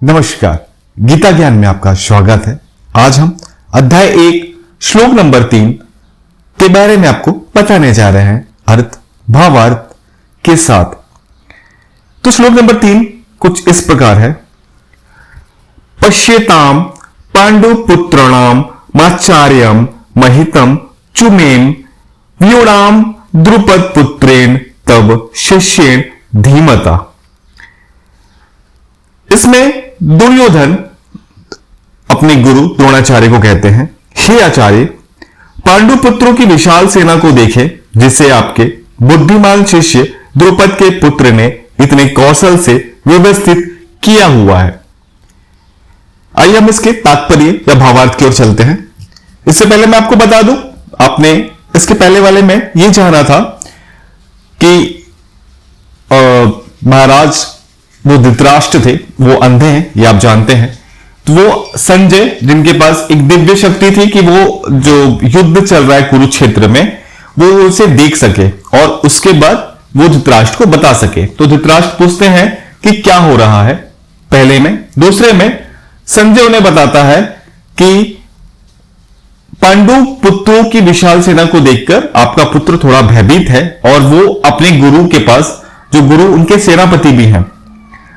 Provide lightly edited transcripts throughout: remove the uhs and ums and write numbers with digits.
नमस्कार, गीता ज्ञान में आपका स्वागत है। आज हम अध्याय 1 श्लोक नंबर 3 के बारे में आपको बताने जा रहे हैं, अर्थ भावार्थ के साथ। तो श्लोक नंबर 3 कुछ इस प्रकार है। पश्येताम पांडुपुत्राणाम माचार्यम महितम चुमेन व्यूणाम द्रुपद पुत्रेण तब शिष्येण धीमता। इसमें दुर्योधन अपने गुरु द्रोणाचार्य को कहते हैं, हे आचार्य, पांडुपुत्रों की विशाल सेना को देखें जिसे आपके बुद्धिमान शिष्य द्रुपद के पुत्र ने इतने कौशल से व्यवस्थित किया हुआ है। आइए हम इसके तात्पर्य या भावार्थ की ओर चलते हैं। इससे पहले मैं आपको बता दूं, आपने इसके पहले वाले में यह जाना था कि महाराज वो धृतराष्ट्र थे, वो अंधे हैं, ये आप जानते हैं। तो वो संजय, जिनके पास एक दिव्य शक्ति थी कि वो जो युद्ध चल रहा है कुरुक्षेत्र में, वो उसे देख सके और उसके बाद वो धृतराष्ट्र को बता सके। तो धृतराष्ट्र पूछते हैं कि क्या हो रहा है पहले में। दूसरे में संजय उन्हें बताता है कि पांडु पुत्रों की विशाल सेना को देखकर आपका पुत्र थोड़ा भयभीत है और वो अपने गुरु के पास, जो गुरु उनके सेनापति भी हैं,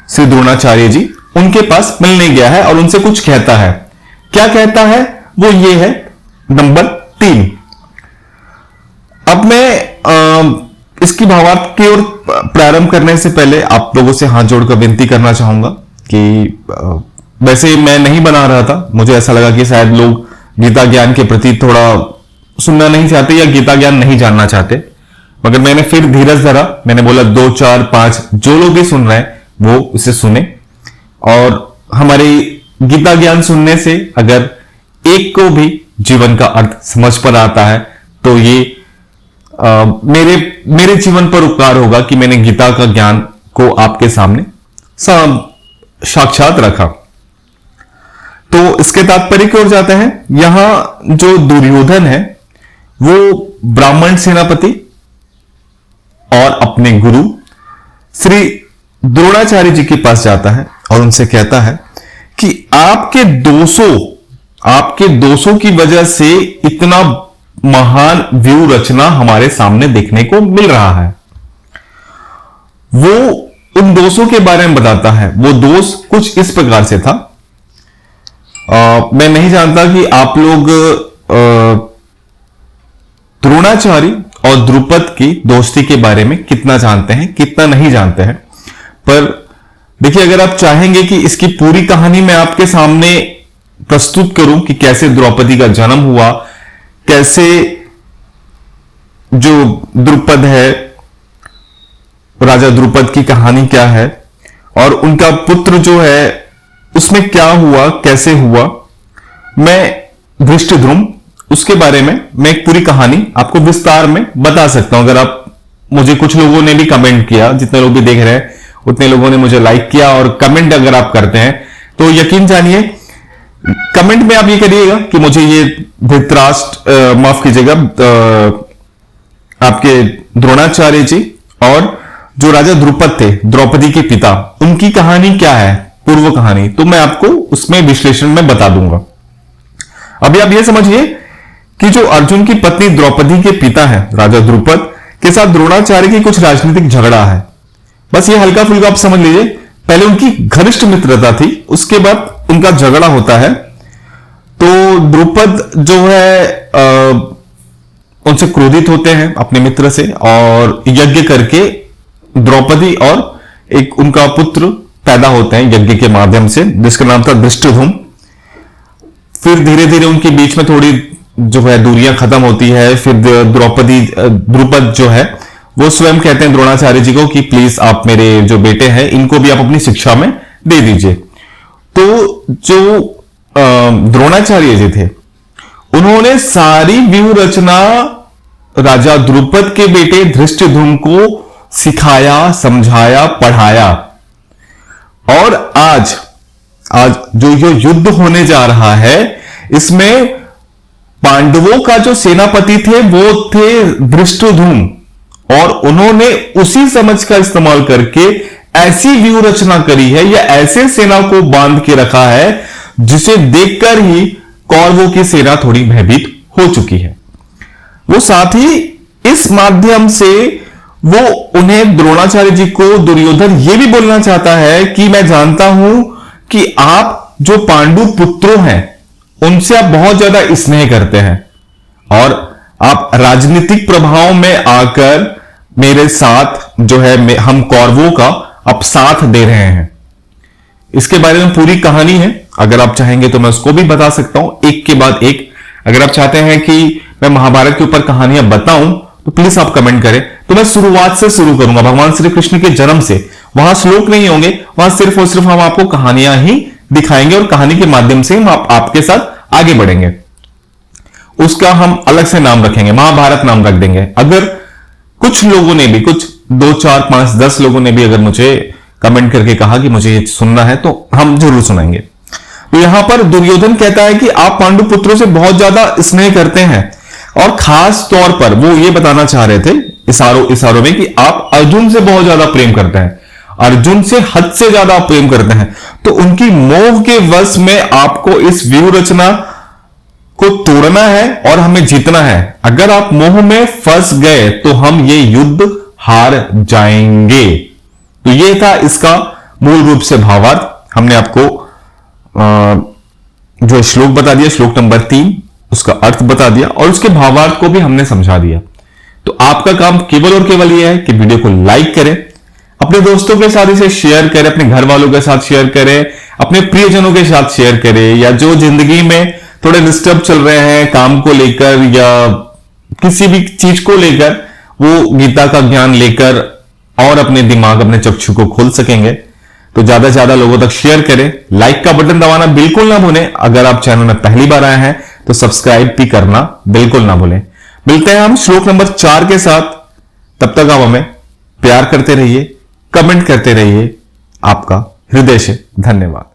श्री द्रोणाचार्य जी, उनके पास मिलने गया है और उनसे कुछ कहता है। क्या कहता है वो ये है, नंबर 3। अब मैं इसकी भावार्थ की ओर प्रारंभ करने से पहले आप लोगों से हाथ जोड़कर विनती करना चाहूंगा कि वैसे मैं नहीं बना रहा था, मुझे ऐसा लगा कि शायद लोग गीता ज्ञान के प्रति थोड़ा सुनना नहीं चाहते या गीता ज्ञान नहीं जानना चाहते, मगर मैंने फिर धीरज धरा। मैंने बोला 2, 4, 5 जो लोग भी सुन रहे हैं वो उसे सुने, और हमारे गीता ज्ञान सुनने से अगर एक को भी जीवन का अर्थ समझ पर आता है तो ये मेरे जीवन पर उपकार होगा कि मैंने गीता का ज्ञान को आपके सामने साक्षात रखा। तो इसके तात्पर्य की ओर जाते हैं। यहां जो दुर्योधन है वो ब्राह्मण सेनापति और अपने गुरु श्री द्रोणाचार्य जी के पास जाता है और उनसे कहता है कि आपके दोषों की वजह से इतना महान व्यू रचना हमारे सामने देखने को मिल रहा है। वो उन दोषों के बारे में बताता है। वो दोष कुछ इस प्रकार से था। मैं नहीं जानता कि आप लोग द्रोणाचार्य और द्रुपद की दोस्ती के बारे में कितना जानते हैं, कितना नहीं जानते हैं। पर देखिए, अगर आप चाहेंगे कि इसकी पूरी कहानी मैं आपके सामने प्रस्तुत करूं कि कैसे द्रौपदी का जन्म हुआ, कैसे जो द्रुपद है, राजा द्रुपद की कहानी क्या है, और उनका पुत्र जो है उसमें क्या हुआ, कैसे हुआ, मैं धृष्टद्युम्न, उसके बारे में मैं एक पूरी कहानी आपको विस्तार में बता सकता हूं। अगर आप, मुझे कुछ लोगों ने भी कमेंट किया, जितने लोग भी देख रहे हैं उतने लोगों ने मुझे लाइक किया, और कमेंट अगर आप करते हैं तो यकीन जानिए, कमेंट में आप ये करिएगा कि मुझे ये धृतराष्ट्र, माफ कीजिएगा, आपके द्रोणाचार्य जी और जो राजा द्रुपद थे, द्रौपदी के पिता, उनकी कहानी क्या है, पूर्व कहानी, तो मैं आपको उसमें विश्लेषण में बता दूंगा। अभी आप ये समझिए कि जो अर्जुन की पत्नी द्रौपदी के पिता है राजा द्रुपद के साथ द्रोणाचार्य की कुछ राजनीतिक झगड़ा है। बस ये हल्का फुल्का आप समझ लीजिए। पहले उनकी घनिष्ठ मित्रता थी, उसके बाद उनका झगड़ा होता है। तो द्रुपद जो है उनसे क्रोधित होते हैं अपने मित्र से, और यज्ञ करके द्रौपदी और एक उनका पुत्र पैदा होते हैं यज्ञ के माध्यम से, जिसका नाम था धृष्टद्युम्न। फिर धीरे धीरे उनके बीच में थोड़ी जो है दूरियां खत्म होती है। फिर द्रुपद जो है वो स्वयं कहते हैं द्रोणाचार्य जी को कि प्लीज आप मेरे जो बेटे हैं इनको भी आप अपनी शिक्षा में दे दीजिए। तो जो द्रोणाचार्य जी थे, उन्होंने सारी व्यूह रचना राजा द्रुपद के बेटे धृष्टद्युम्न को सिखाया, समझाया, पढ़ाया। और आज जो युद्ध होने जा रहा है, इसमें पांडवों का जो सेनापति थे वो थे धृष्टद्युम्न, और उन्होंने उसी समझ का इस्तेमाल करके ऐसी व्यू रचना करी है या ऐसे सेना को बांध के रखा है जिसे देखकर ही कौरवों की सेना थोड़ी भयभीत हो चुकी है। वो साथ ही इस माध्यम से वो उन्हें द्रोणाचार्य जी को दुर्योधन ये भी बोलना चाहता है कि मैं जानता हूं कि आप जो पांडु पुत्रों हैं उनसे आप बहुत ज्यादा स्नेह करते हैं और आप राजनीतिक प्रभाव में आकर मेरे साथ जो है हम कौरवों का अब साथ दे रहे हैं। इसके बारे में पूरी कहानी है, अगर आप चाहेंगे तो मैं उसको भी बता सकता हूं एक के बाद एक। अगर आप चाहते हैं कि मैं महाभारत के ऊपर कहानियां बताऊं तो प्लीज आप कमेंट करें। तो मैं शुरुआत से शुरू करूंगा, भगवान श्री कृष्ण के जन्म से। वहां श्लोक नहीं होंगे, वहां सिर्फ और सिर्फ हम आपको कहानियां ही दिखाएंगे और कहानी के माध्यम से हम आपके साथ आगे बढ़ेंगे। उसका हम अलग से नाम रखेंगे, महाभारत नाम रख देंगे। अगर कुछ लोगों ने भी, कुछ 2, 4, 5, 10 लोगों ने भी अगर मुझे कमेंट करके कहा कि मुझे ये सुनना है तो हम जरूर सुनाएंगे। तो यहां पर दुर्योधन कहता है कि आप पांडु पुत्रों से बहुत ज्यादा स्नेह करते हैं और खास तौर पर वो ये बताना चाह रहे थे इशारों में कि आप अर्जुन से बहुत ज्यादा प्रेम करते हैं, अर्जुन से हद से ज्यादा प्रेम करते हैं। तो उनकी मोह के वश में आपको इस व्यू रचना को तोड़ना है और हमें जीतना है। अगर आप मोह में फंस गए तो हम ये युद्ध हार जाएंगे। तो ये था इसका मूल रूप से भावार्थ। हमने आपको जो श्लोक बता दिया, श्लोक नंबर 3, उसका अर्थ बता दिया और उसके भावार्थ को भी हमने समझा दिया। तो आपका काम केवल और केवल यह है कि वीडियो को लाइक करें, अपने दोस्तों के साथ इसे शेयर करें, अपने घर वालों के साथ शेयर करें, अपने प्रियजनों के साथ शेयर करें, या जो जिंदगी में थोड़े डिस्टर्ब चल रहे हैं काम को लेकर या किसी भी चीज को लेकर, वो गीता का ज्ञान लेकर और अपने दिमाग, अपने चक्षु को खोल सकेंगे। तो ज्यादा से ज्यादा लोगों तक शेयर करें। लाइक का बटन दबाना बिल्कुल ना भूलें। अगर आप चैनल में पहली बार आए हैं तो सब्सक्राइब भी करना बिल्कुल ना भूलें। मिलते हैं हम श्लोक नंबर 4 के साथ। तब तक आप हमें प्यार करते रहिए, कमेंट करते रहिए। आपका हृदय से धन्यवाद।